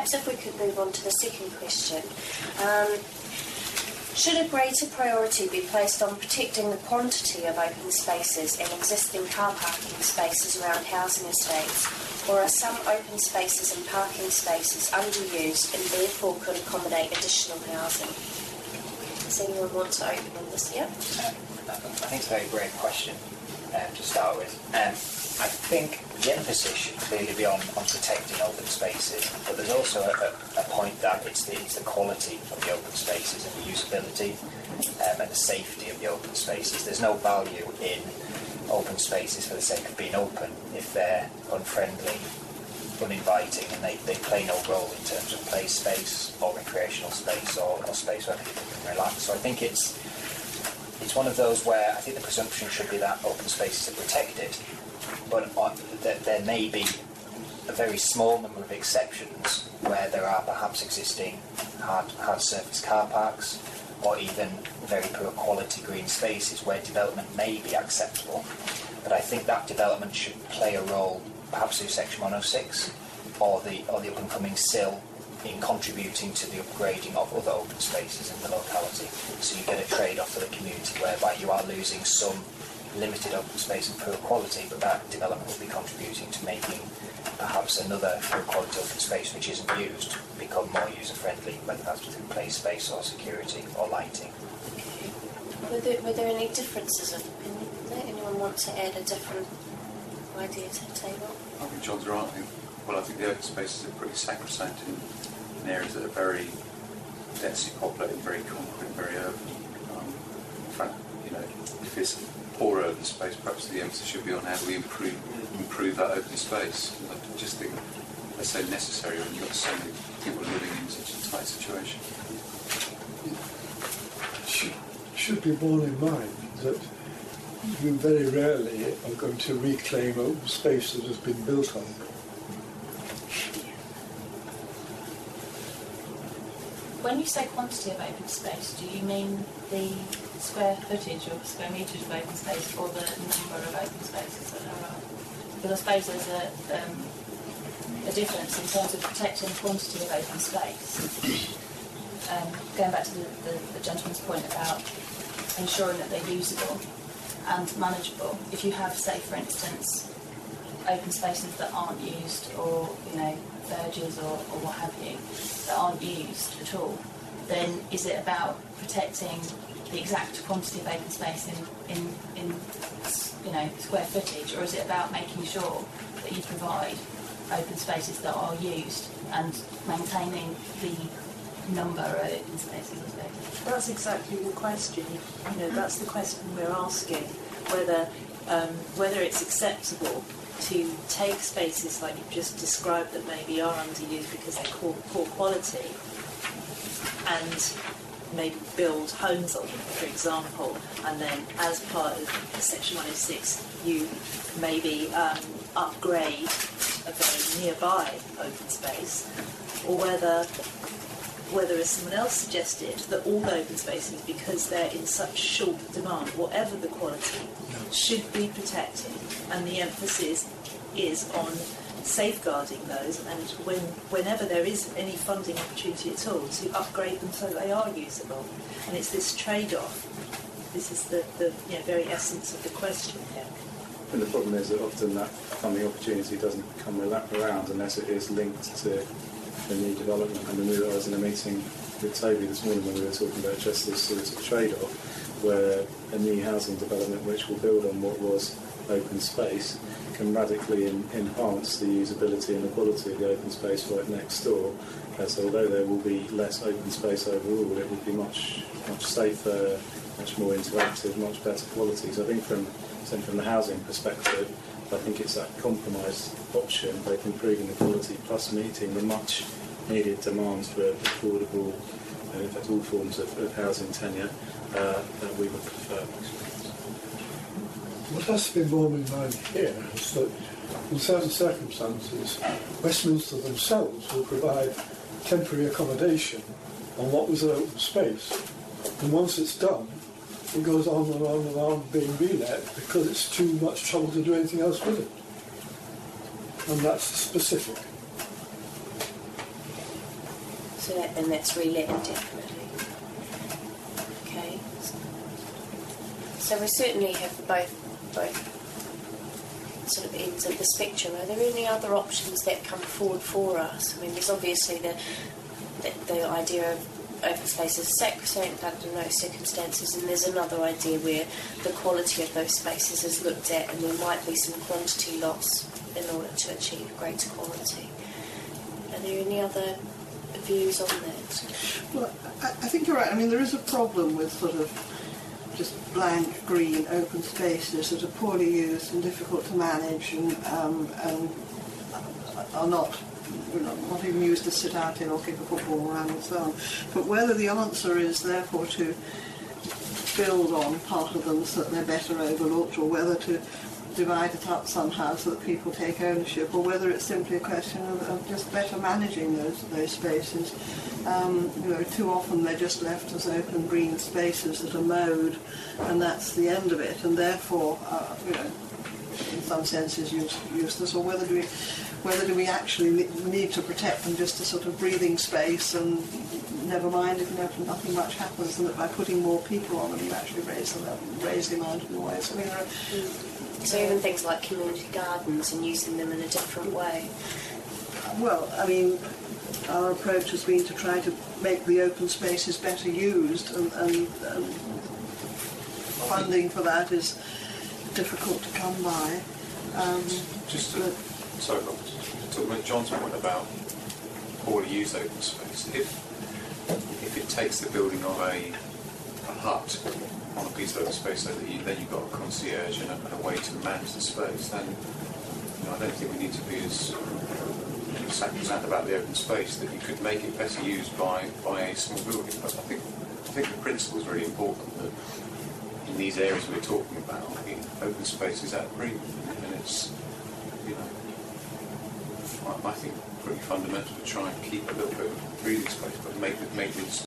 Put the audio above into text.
perhaps if we could move on to the second question. Should a greater priority be placed on protecting the quantity of open spaces and existing car parking spaces around housing estates, or are some open spaces and parking spaces underused and therefore could accommodate additional housing? Does anyone want to open on this yet? I think it's a very brave question to start with. I think the emphasis should clearly be on protecting open spaces, but there's also a point that it's the quality of the open spaces and the usability and the safety of the open spaces. There's no value in open spaces for the sake of being open if they're unfriendly, uninviting, and they play no role in terms of play space or recreational space or space where people can relax. So I think it's one of those where I think the presumption should be that open spaces are protected, but there may be a very small number of exceptions where there are perhaps existing hard surface car parks or even very poor quality green spaces where development may be acceptable. But I think that development should play a role perhaps through Section 106 or the up-and-coming SIL in contributing to the upgrading of other open spaces in the locality. So you get a trade-off for the community whereby you are losing some limited open space and poor quality, but that development will be contributing to making perhaps another poor quality open space which isn't used become more user-friendly, whether that's through play space or security or lighting. Were there any differences of opinion there? Anyone want to add a different idea to the table? I think John's right. I think the open spaces are pretty sacrosanct in areas that are very densely populated, very concrete, very urban. In fact, if it's poor open space, perhaps the emphasis should be on how do we improve that open space. I just think that's so necessary when you've got so many people living in such a tight situation. Should be borne in mind that you very rarely are going to reclaim open space that has been built on. When you say quantity of open space, do you mean the square footage or square metres of open space, or the number of open spaces that there are? Because I suppose there's a difference in terms of protecting quantity of open space. Going back to the gentleman's point about ensuring that they're usable and manageable. If you have, say, for instance, open spaces that aren't used, or verges or what have you, that aren't used at all, then is it about protecting the exact quantity of open space in square footage, or is it about making sure that you provide open spaces that are used and maintaining the number of open spaces? That's exactly the question. That's the question we're asking, whether it's acceptable to take spaces like you've just described that maybe are underused because they're poor quality, and maybe build homes on them, for example, and then as part of Section 106 you maybe upgrade a very nearby open space, or whether, as someone else suggested, that all open spaces, because they're in such short demand, whatever the quality, should be protected, and the emphasis is on safeguarding those, and whenever there is any funding opportunity at all, to upgrade them so they are usable. And it's this trade-off. This is the very essence of the question here. And the problem is that often that funding opportunity doesn't come around unless it is linked to the new development. I mean, I was in a meeting with Toby this morning when we were talking about just this sort of trade-off, where a new housing development which will build on what was open space can radically enhance the usability and the quality of the open space right next door. So although there will be less open space overall, it will be much safer, much more interactive, much better quality. So I think from the housing perspective, I think it's that compromise option, both improving the quality plus meeting the much needed demands for affordable, in fact all forms of housing tenure, that we would prefer. What has to be borne in mind here is that in certain circumstances Westminster themselves will provide temporary accommodation on what was an open space, and once it's done it goes on and on and on being relet because it's too much trouble to do anything else with it. And that's specific. to let, then that's relet indefinitely. Okay. So we certainly have both sort of ends of the spectrum. Are there any other options that come forward for us? I mean, there's obviously the idea of open spaces is sacrosanct under no circumstances, and there's another idea where the quality of those spaces is looked at and there might be some quantity loss in order to achieve greater quality. Are there any other views on that? Well, I think you're right. I mean, there is a problem with sort of just blank, green, open spaces that are poorly used and difficult to manage and are not even used to sit out in or kick a football around and so on. But whether the answer is therefore to build on part of them so that they're better overlooked, or whether to divide it up somehow so that people take ownership, or whether it's simply a question of just better managing those spaces. Too often they're just left as open green spaces that are mowed, and that's the end of it, and therefore, in some senses useless. Or whether do we actually need to protect them just as sort of breathing space, and never mind if nothing much happens, and that by putting more people on them you actually raise the amount of noise. I mean, so even things like community gardens and using them in a different way. Well, I mean, our approach has been to try to make the open spaces better used, and funding for that is difficult to come by. Sorry, Rob, talking about John's point about poorly used open space. If it takes the building of a hut on a piece of open space, so that then you've got a concierge and a way to manage the space, then I don't think we need to be as sacrosanct about the open space, that you could make it better used by a small building. But I think the principle is really important, that in these areas we're talking about, open space is at a premium, and it's I think pretty fundamental to try and keep a little bit of breathing space, but make these